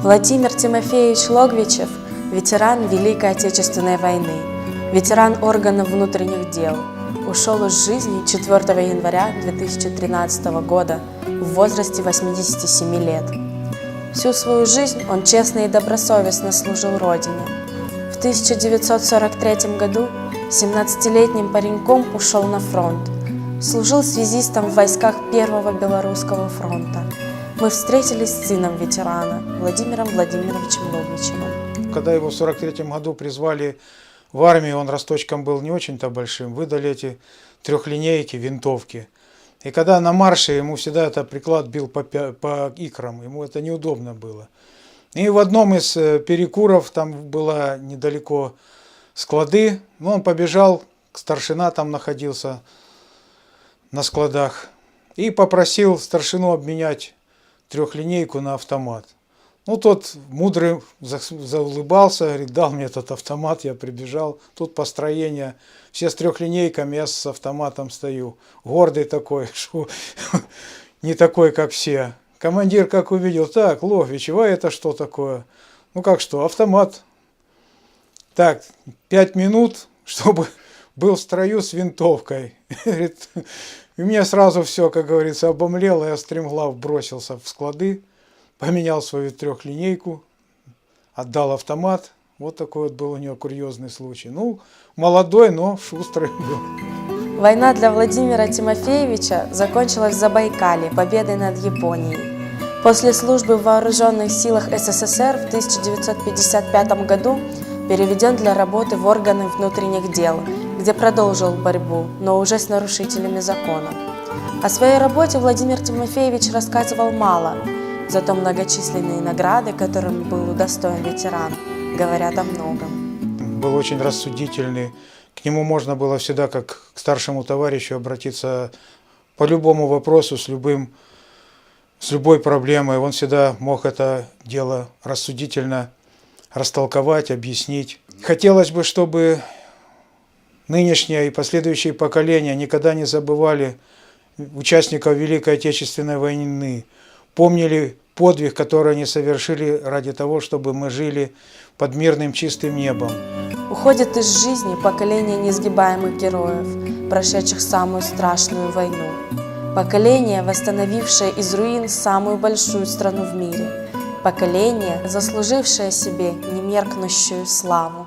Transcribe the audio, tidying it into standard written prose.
Владимир Тимофеевич Логвичев – ветеран Великой Отечественной войны, ветеран органов внутренних дел. Ушел из жизни 4 января 2013 года в возрасте 87 лет. Всю свою жизнь он честно и добросовестно служил Родине. В 1943 году 17-летним пареньком ушел на фронт. Служил связистом в войсках Первого Белорусского фронта. Мы встретились с сыном ветерана, Владимиром Владимировичем Логвичевым. Когда его в 1943 году призвали в армию, он росточком был не очень-то большим, выдали эти трехлинейки, винтовки. И когда на марше, ему всегда это приклад бил по икрам, ему это неудобно было. И в одном из перекуров, там было недалеко склады, он побежал, старшина там находился на складах, и попросил старшину обменять трехлинейку на автомат. Ну, тот мудрый заулыбался, говорит, дал мне этот автомат, я прибежал. Тут построение, все с трехлинейками, я с автоматом стою. Гордый такой, что не такой, как все. Командир как увидел, так, Логвичев, а это что такое? Ну, как что, автомат. Так, 5 минут, чтобы был в строю с винтовкой. Говорит, и мне сразу все, как говорится, обомлело, я стремглав бросился в склады, поменял свою трехлинейку, отдал автомат. Вот такой вот был у него курьезный случай. Ну, молодой, но шустрый был. Война для Владимира Тимофеевича закончилась в Забайкалье победой над Японией. После службы в Вооруженных силах СССР в 1955 году переведен для работы в органы внутренних дел, где продолжил борьбу, но уже с нарушителями закона. О своей работе Владимир Тимофеевич рассказывал мало, зато многочисленные награды, которыми был удостоен ветеран, говорят о многом. Был очень рассудительный. К нему можно было всегда, как к старшему товарищу, обратиться по любому вопросу, с любой проблемой. Он всегда мог это дело рассудительно растолковать, объяснить. Хотелось бы, чтобы нынешнее и последующие поколения никогда не забывали участников Великой Отечественной войны, помнили подвиг, который они совершили ради того, чтобы мы жили под мирным чистым небом. Уходит из жизни поколение несгибаемых героев, прошедших самую страшную войну. Поколение, восстановившее из руин самую большую страну в мире. Поколение, заслужившее себе немеркнущую славу.